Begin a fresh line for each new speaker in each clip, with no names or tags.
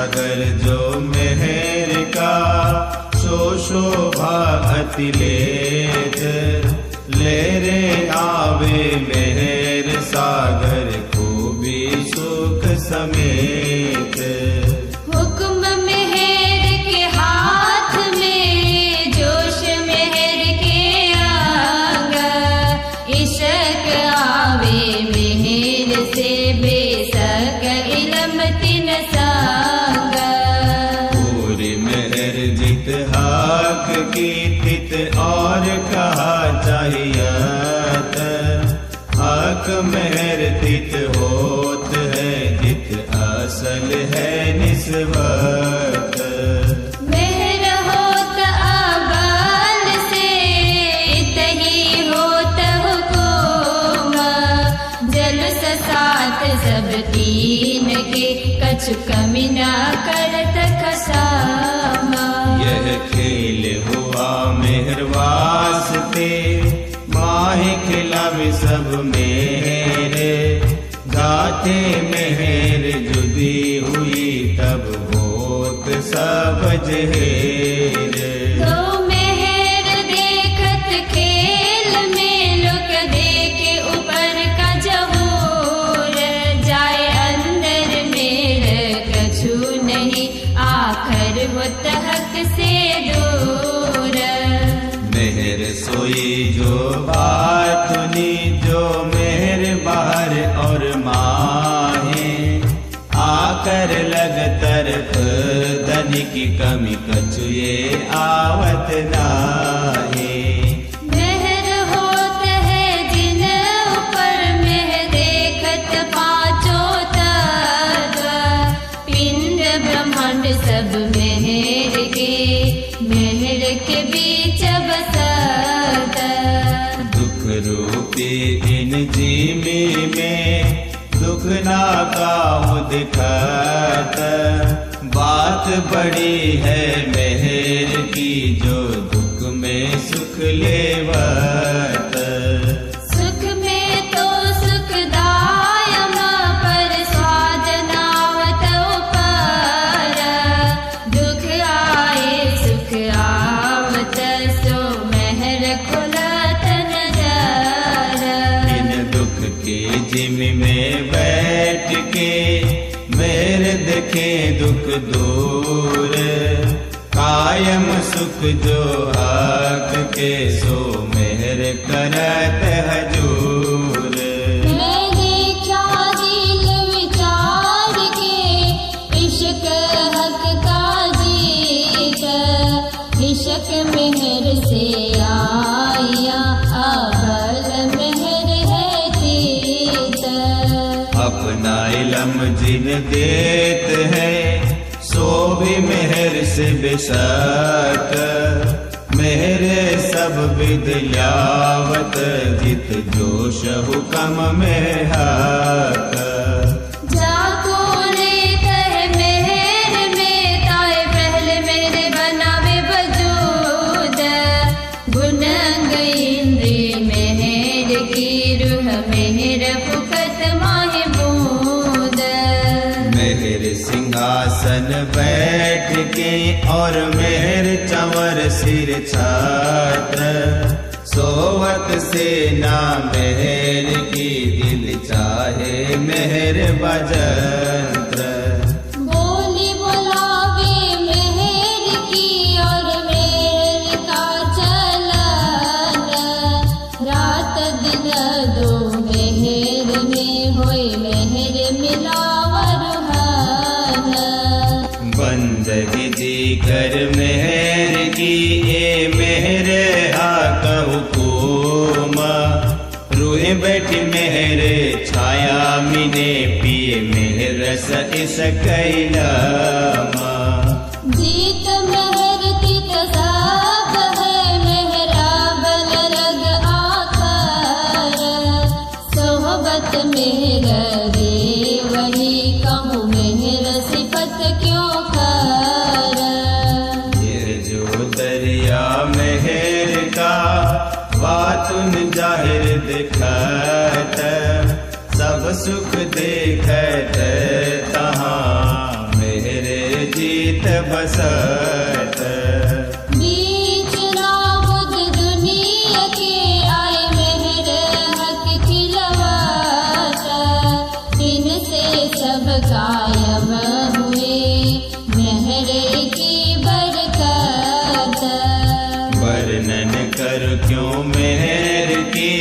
सागर जो मेहर का शोभा अतिलेत ले रे आवे मेहर सागर खूबी सुख समेत।
हुक्म मेहर के हाथ में जोश मेहर के आगा, इश्क आवे मेहर से बेसक इलम तिन सागा।
पूरी मेहर जित हक की तित और कहा चाहिए हक मेहर तित होत है जित असल है निस्बत।
मेहर होत अबाल से इतही होत हुकुम, जलस साथ सब तीन के कछु कमी न करत खसामा।
यह खेल हुआ मेहर वास्ते माहे खिलावे सब मेरे, गाते मेहर जुदी हुई तब होत सब जहेर।
दो मेहर देखत खेल में लुक देके ऊपर का जहूर, जाए अंदर मेर कछु नहीं आखर होत हक से दूर।
मेहर सोई जो बातुनी जो मेहर बाहर और माहे, आकर लग तरफ धन की कमी कछु ये आवत नाहे।
मेहर होत है जिन ऊपर मेह देखत पांचों तत्व, पिंड ब्रह्मांड सब मेहर के बीच बसत।
दुख रूपी इन जीमी में दुख ना काहू दिखत, बात बड़ी है मेहर की जो दुख में सुख लेवत।
सुख में तो सुखदायम पर स्वाद नावत ऊपर, दुख आए सुख आवत सो मेहर खुलत नजर।
इन दुख के जिम में बैठ के मेहर देखे दुख दूर, कायम सुख जो हक के सो मेहर करत हजूर।
मैंने क्या दिल विचार के इश्क हक का जीत, इश्क मेहर से आया अबल मेहर है जीत।
अपना इलम जिन देत है सो भी मेहर से बेशक, मेहर सब विद लावत जित जोश हुक्म में हक।
जाको लेत है मेहर में ताए पहले मेरे बनावे वजूद, गुन इंद्री मेहर की रूह मेहर फुकत माहे बूंद।
मेहर सिंहासन बैठ के और मेहर चंवर सिर छात्र, सोवत से ना मेहर की दिल चाहे मेहर बजंत्र।
बोली बुलावे मेहर की और मेहर का चलन, रात दिन दो मेहर में होए मेहर मिलावर हन।
बंदगी जी कर मेहर की ए मेहर हाक हुकुम, रूहे बैठी मेहर छाया मिने पिए मेहर रस इस कैलामा।
जीत मेहर तित साफ है मेहरा बल रग आखर, सोहबत मेहर रे वही कहूँ मेहर सिफत क्यों कर।
ये जो दरिया मेहर का बातुन जाहिर दिखत, सब सुख देखत तहाँ मेहर बसत।
बीच नाबुद दुनिया के आए मेहर हक खिलवात, इनसे सब कायम हुए मेहर की बरकत।
वर्णन कर क्यों मेहर की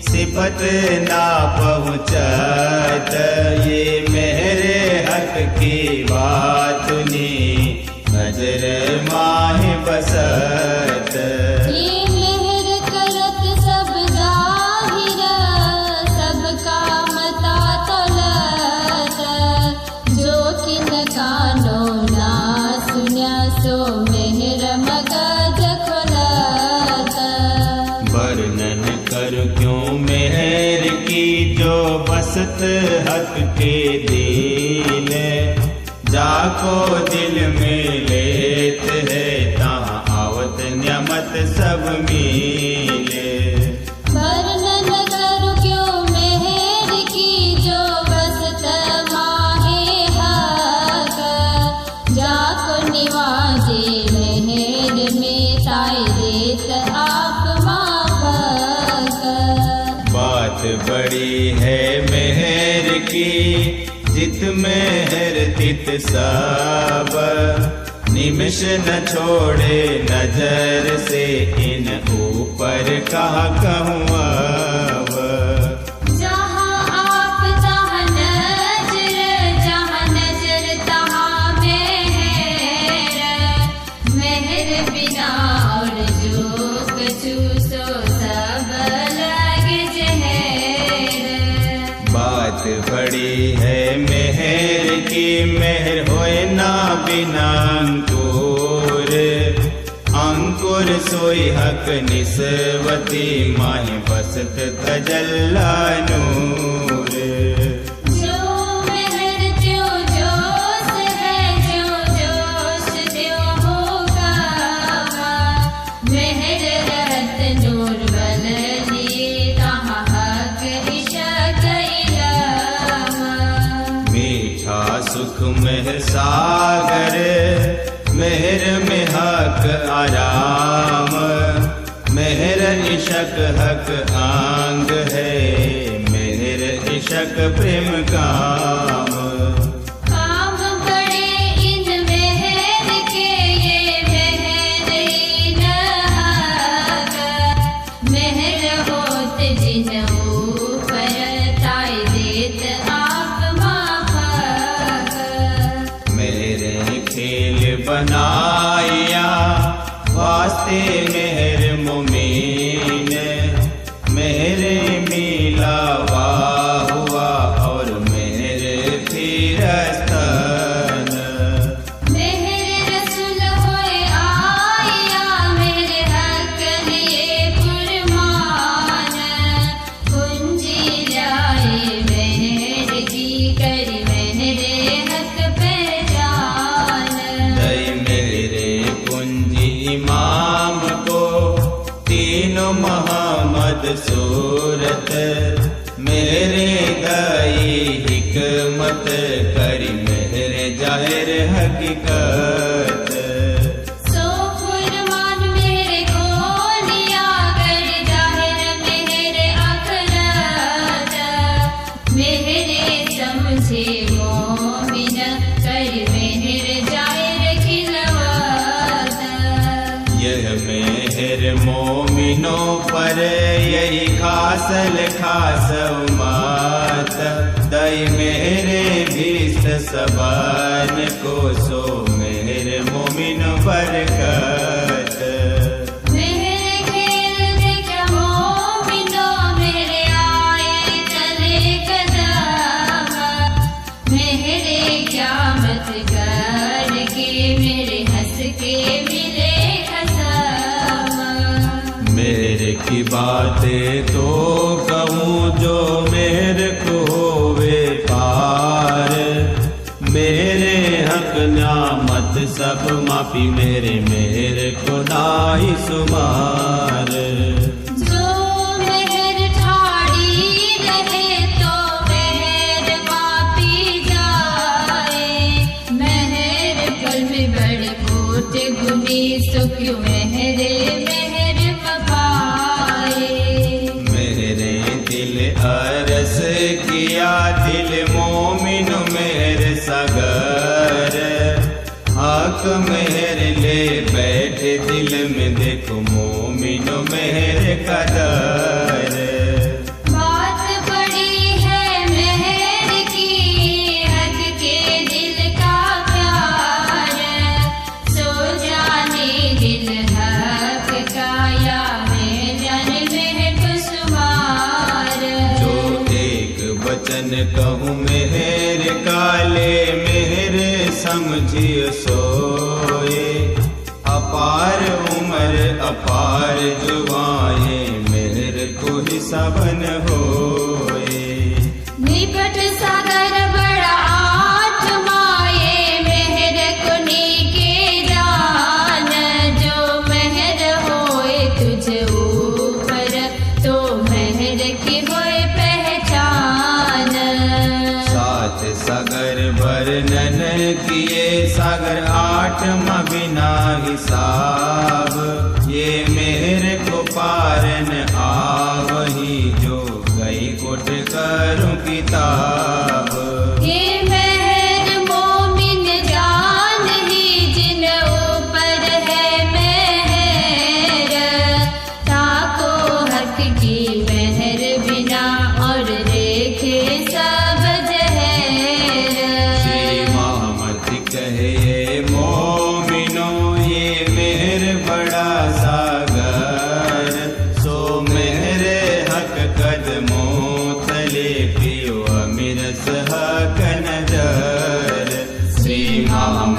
सिफत ना पहुँचत, ये मेरे हक की बातुनी नजर माहे बसत।
ये मेहर करत सब जाहिर, सबका मता तोलत, जो किन कानो ना सुन्या सो मेहर मगज खोलत।
वर्णन कर क्यों मेहर की जो बसत हक के दीन, जाको दिल में लेत है तहाँ आवत न्यामत सब मिले।
वर्णन करूं क्यों मेहर की जो बसत माहे हक, जाको निवाजे मेहर में ताई देत आप माफक।
बात बड़ी है मेहर की जित मेहर तित सब, निमिष न छोड़े नजर से इन ऊपर कहा कहूँ अब।
जहाँ आप तहाँ नजर, जहाँ नजर तहाँ मेहर, मेहर बिना और जो कछु सो सब लगे जहर।
बात बड़ी है मेहर की मेहर होए ना बिना अंकुर, अंकुर सोई हक निस्वती माही बसत तजल्ला नूर।
जो मेहर त्यों जोश है, जो जोश त्यों होगा, मेहर रहत नूर बलली तहाँ हक इशक इलामा।
मीठा सुख मेहर सागर, मेहर में हक आराम, मेहर इशक हक आंग है, मेहर इशक प्रेम काम।
काम बड़े इन मेहर के, ये मेहर ही न हक, मेहर होत जिन ऊपर ताई देत आप माफक।
मेरे खेल बनाया वास्ते मेहर मुमीन, मेरे मिला वाह हुआ और मेरे फिरस्तन।
मेहर रसूल होए आया, मेरे हक लिए कुर्बान, कुंजी लाए मेहर की करी मेहरे हक पहचान।
दई मेरे कुंजी इमाम को तीनों मोहम्मद सूरत, मेरे दई हिकमत करी मेरे जाहिर हकीकत।
सो फुरमान मेरे को लिया कर जाहिर मेरे अखराज, मेरे समझे मोमिन कर मेरे जाहिर खिलवात।
यह मेहर मोमिनों पर यही खासल खास उमात, दई मेरे भीष्ट सबान को सो मेरे मोमिन बरकत।
मेरे खेल देखा मोमिनो, मेरे आए चले कदम, मेरे क़यामत करके मेरे हंस के मिले कसम।
मेरे की बातें तो कहूँ जो मेरे को होवे पार, मेरे हक न्यामत सब माफी मेरे को नाई सुमार।
जो मेहर ठाड़ी रहे तो मेहर वापी जाए, मेहर पल में बड़ क्यों मेहरे मेहर पाए।
मेरे दिल अरस किया दिल मोमिन मेहर सगर, हक मेहर ले बैठे दिल में देखो मोमिन मेहर कदर।
बात बड़ी है मेहर की, हक के दिल का प्यार, सो जाने दिल हक का या मैं जाने मेहर सुमार।
जो एक वचन कहूँ मेहर काले मेहर समझिए सोए, अपार उमर अपार जुबाए मेहर को ही सबन होए।
निपट सागर बड़ा आठ माये, मेहर कुनी के जान, जो मेहर होए तुझ ऊपर तो मेहर की होए पहचान।
सात सागर वर्णन किए सागर आठवां बिना हिसाब, ये मेहर को पारन आवही जो गई कोट करूं किताब।
ये मेहर मोमिन जान ही जिन ऊपर है मेहर, ताको हक की मेहर बिना और देखे सब जहर।
श्री मोहम्मद कहे मोमिनो ये मेहर बड़ा सागर, सो मेहरे हक कदमों तले पियो अमिरस हक नजर। श्री मोहम्मद